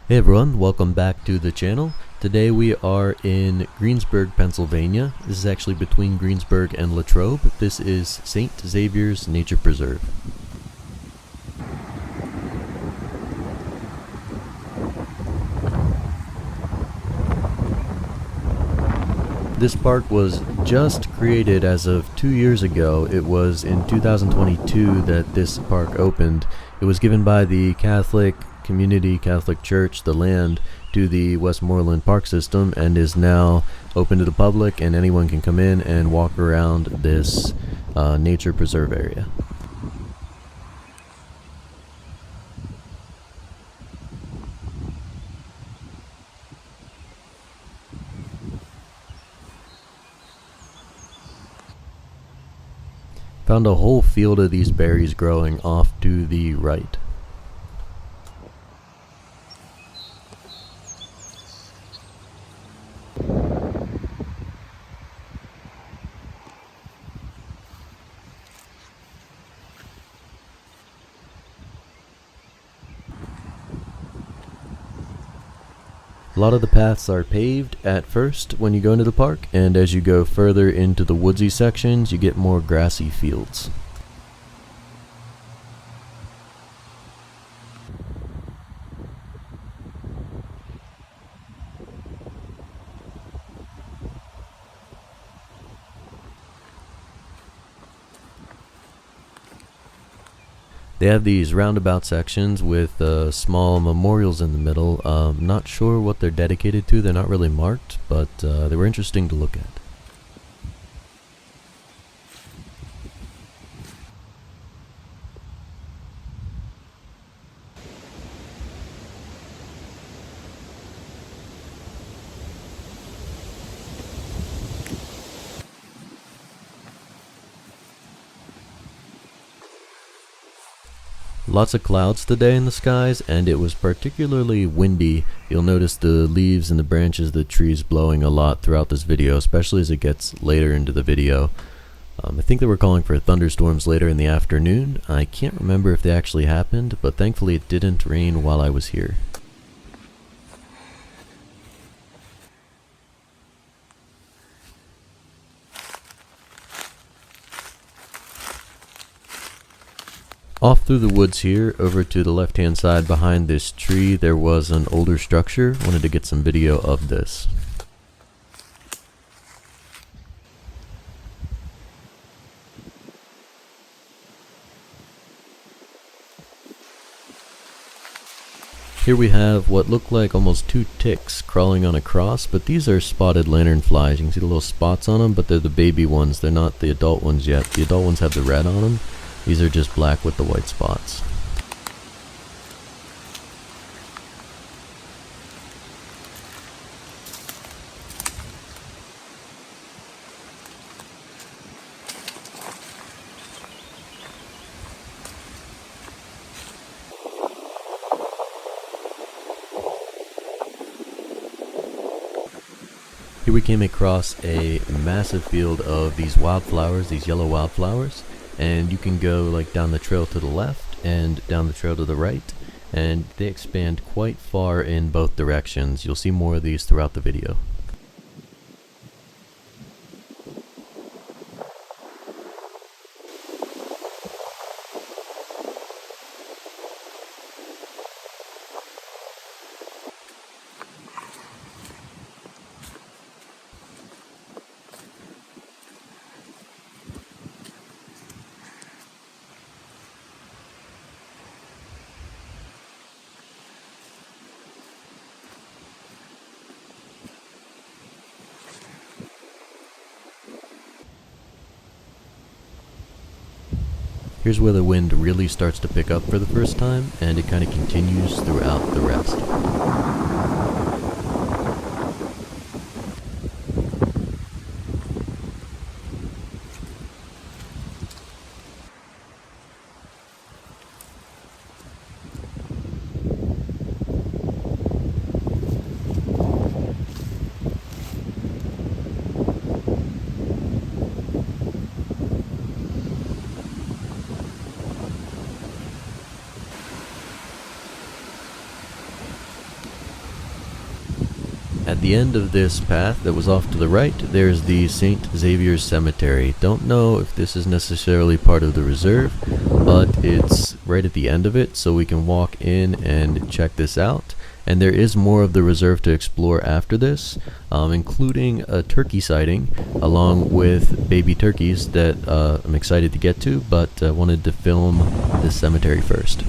Hey everyone, welcome back to the channel. Today we are in Greensburg, Pennsylvania. This is actually between Greensburg and Latrobe. This is St. Xavier's Nature Preserve. This park was just created as of 2 years ago. It was in 2022 that this park opened. It was given by the Catholic Church, the land, to the Westmoreland Park System, and is now open to the public, and anyone can come in and walk around this nature preserve area. Found a whole field of these berries growing off to the right. A lot of the paths are paved at first when you go into the park, and as you go further into the woodsy sections, you get more grassy fields. They have these roundabout sections with small memorials in the middle. Not sure what they're dedicated to. They're not really marked, but they were interesting to look at. Lots of clouds today in the skies, and it was particularly windy. You'll notice the leaves and the branches of the trees blowing a lot throughout this video, especially as it gets later into the video. I think they were calling for thunderstorms later in the afternoon. I can't remember if they actually happened, but thankfully it didn't rain while I was here. Off through the woods here, over to the left hand side behind this tree, there was an older structure. Wanted to get some video of this. Here we have what look like almost two ticks crawling on a cross, but these are spotted lanternflies. You can see the little spots on them, but they're the baby ones. They're not the adult ones yet. The adult ones have the red on them. These are just black with the white spots. Here we came across a massive field of these wildflowers, these yellow wildflowers. And you can go like down the trail to the left and down the trail to the right, and they expand quite far in both directions. You'll see more of these throughout the video. Here's where the wind really starts to pick up for the first time, and it kind of continues throughout the rest. At the end of this path that was off to the right, there's the St. Xavier's Cemetery. Don't know if this is necessarily part of the reserve, but it's right at the end of it, so we can walk in and check this out. And there is more of the reserve to explore after this, including a turkey sighting, along with baby turkeys that I'm excited to get to, but wanted to film this cemetery first.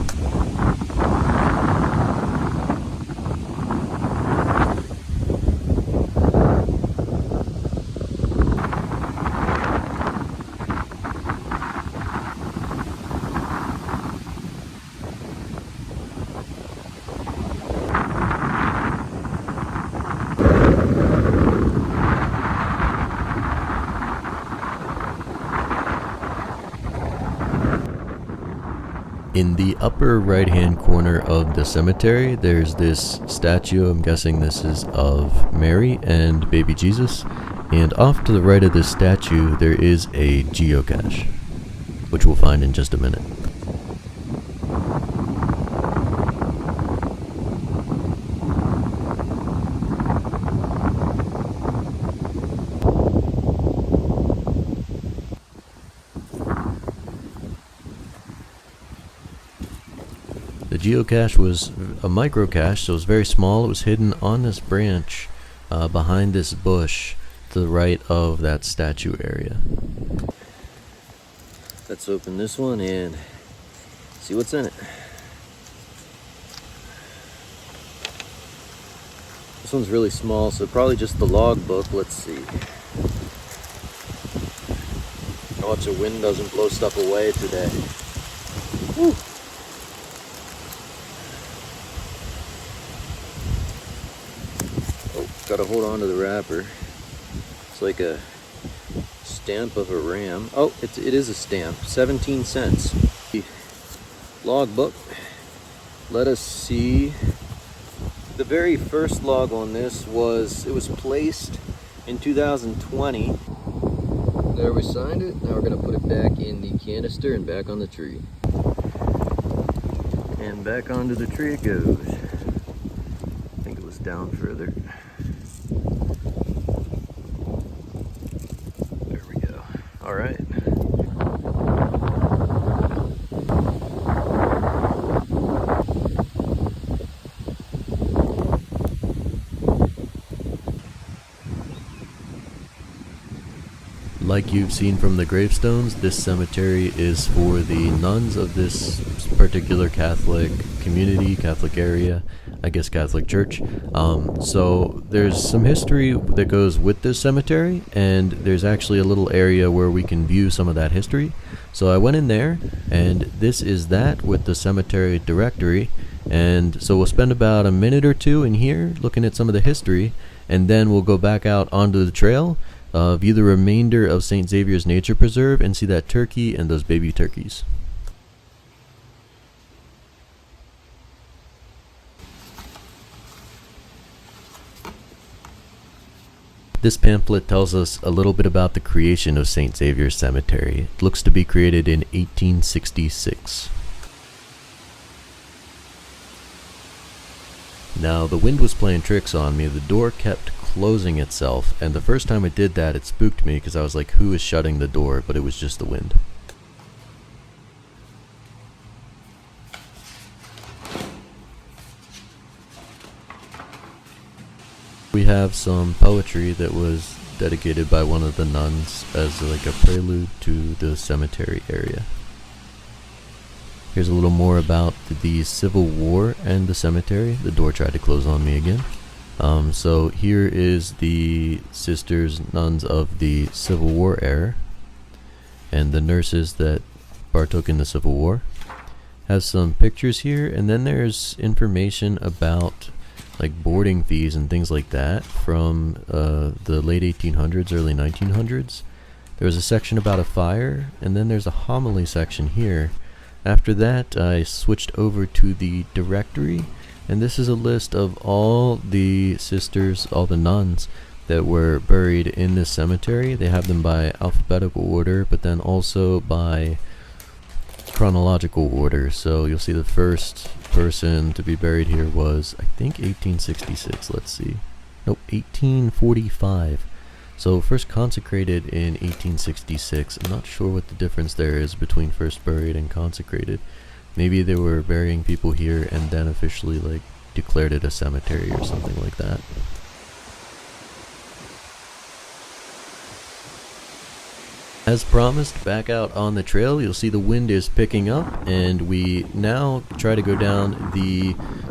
In the upper right hand corner of the cemetery, there's this statue. I'm guessing this is of Mary and baby Jesus. And off to the right of this statue, there is a geocache, which we'll find in just a minute. The geocache was a microcache, so it was very small. It was hidden on this branch behind this bush to the right of that statue area. Let's open this one and see what's in it. This one's really small, so probably just the logbook. Let's see. I hope the wind doesn't blow stuff away today. Woo. Gotta hold on to the wrapper. It's like a stamp of a ram. Oh, it is a stamp. 17 cents. The logbook. Let us see. The very first log on this was placed in 2020. There we signed it. Now we're gonna put it back in the canister and back on the tree. And back onto the tree it goes. I think it was down further. All right. Like you've seen from the gravestones, this cemetery is for the nuns of this particular Catholic community, Catholic area, I guess Catholic church. So there's some history that goes with this cemetery, and there's actually a little area where we can view some of that history. So I went in there, and this is that with the cemetery directory. And so we'll spend about a minute or two in here looking at some of the history, and then we'll go back out onto the trail, view the remainder of St. Xavier's Nature Preserve, and see that turkey and those baby turkeys. This pamphlet tells us a little bit about the creation of St. Xavier's Cemetery. It looks to be created in 1866. Now, the wind was playing tricks on me. The door kept closing itself, and the first time it did that, it spooked me because I was like, who is shutting the door? But it was just the wind. We have some poetry that was dedicated by one of the nuns as like a prelude to the cemetery area. Here's a little more about the Civil War and the cemetery. The door tried to close on me again. So here is the sisters, nuns of the Civil War era, and the nurses that partook in the Civil War. Has some pictures here, and then there's information about like boarding fees and things like that from the late 1800s, early 1900s. There was a section about a fire, and then there's a homily section here. After that, I switched over to the directory, and this is a list of all the sisters, all the nuns that were buried in this cemetery. They have them by alphabetical order, but then also by chronological order. So you'll see the first person to be buried here was, I think, 1866. Let's see. Nope, 1845. So first consecrated in 1866. I'm not sure what the difference there is between first buried and consecrated. Maybe they were burying people here and then officially like declared it a cemetery or something like that. As promised, back out on the trail, you'll see the wind is picking up, and we now try to go down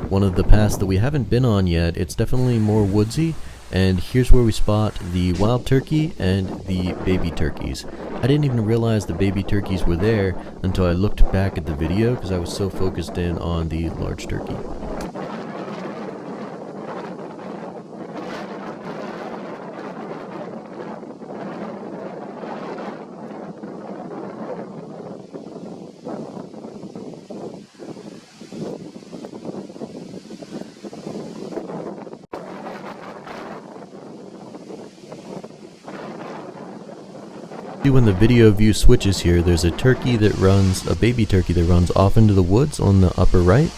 one of the paths that we haven't been on yet. It's definitely more woodsy, and here's where we spot the wild turkey and the baby turkeys. I didn't even realize the baby turkeys were there until I looked back at the video because I was so focused in on the large turkey. When the video view switches here, there's a baby turkey that runs off into the woods on the upper right,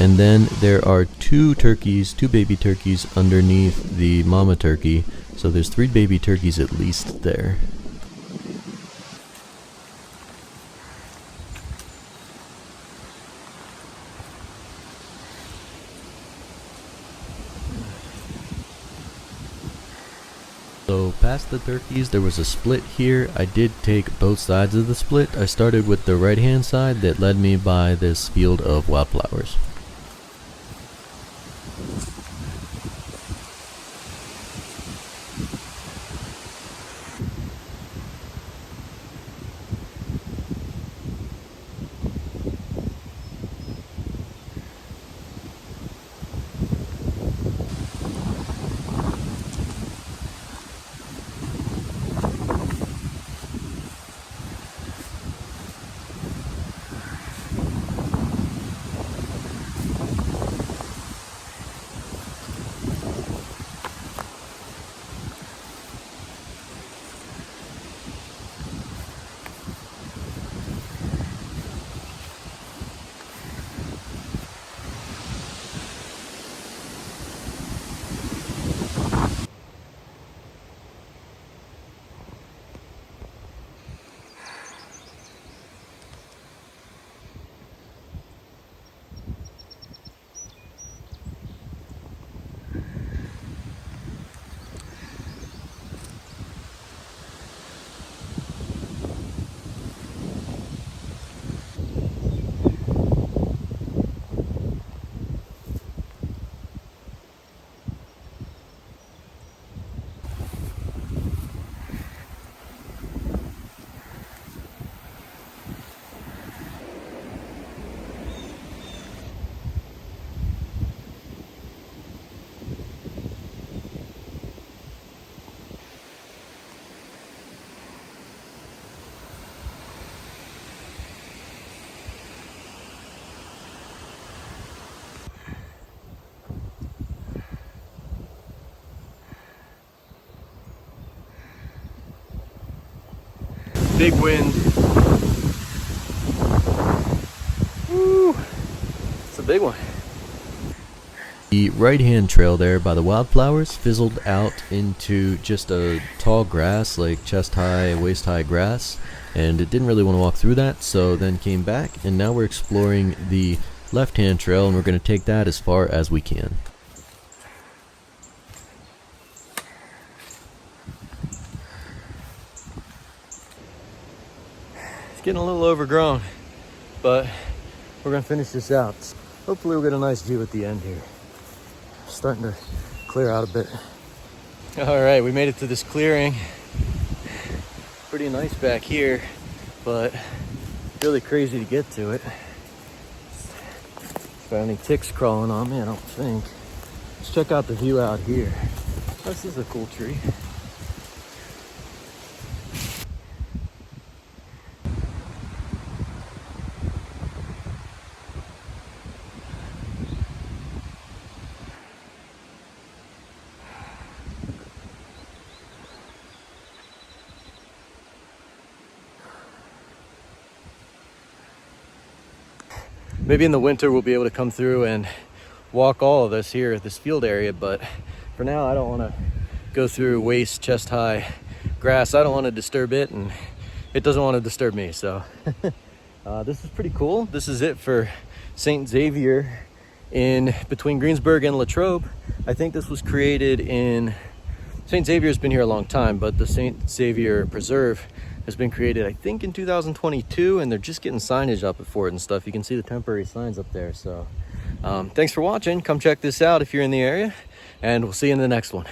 and then there are two baby turkeys underneath the mama turkey, so there's 3 baby turkeys at least there. So past the turkeys, there was a split here. I did take both sides of the split. I started with the right hand side that led me by this field of wildflowers. Big wind. Woo! It's a big one. The right-hand trail there by the wildflowers fizzled out into just a tall grass, like chest-high, waist-high grass, and it didn't really want to walk through that, so then came back, and now we're exploring the left-hand trail, and we're going to take that as far as we can. It's getting a little overgrown, but we're gonna finish this out. Hopefully we'll get a nice view at the end here. Starting to clear out a bit. All right, we made it to this clearing. Pretty nice back here, but really crazy to get to it. Got any ticks crawling on me? I don't think. Let's check out the view out here. This is a cool tree. Maybe in the winter we'll be able to come through and walk all of this here at this field area, but for now, I don't want to go through waist chest high grass. I don't want to disturb it, and it doesn't want to disturb me. So this is pretty cool. This is it for St. Xavier in between Greensburg and Latrobe. I think this was created in, St. Xavier's been here a long time, but the St. Xavier Preserve has been created, I think, in 2022, and they're just getting signage up for it and stuff. You can see the temporary signs up there. So thanks for watching. Come check this out if you're in the area, and we'll see you in the next one.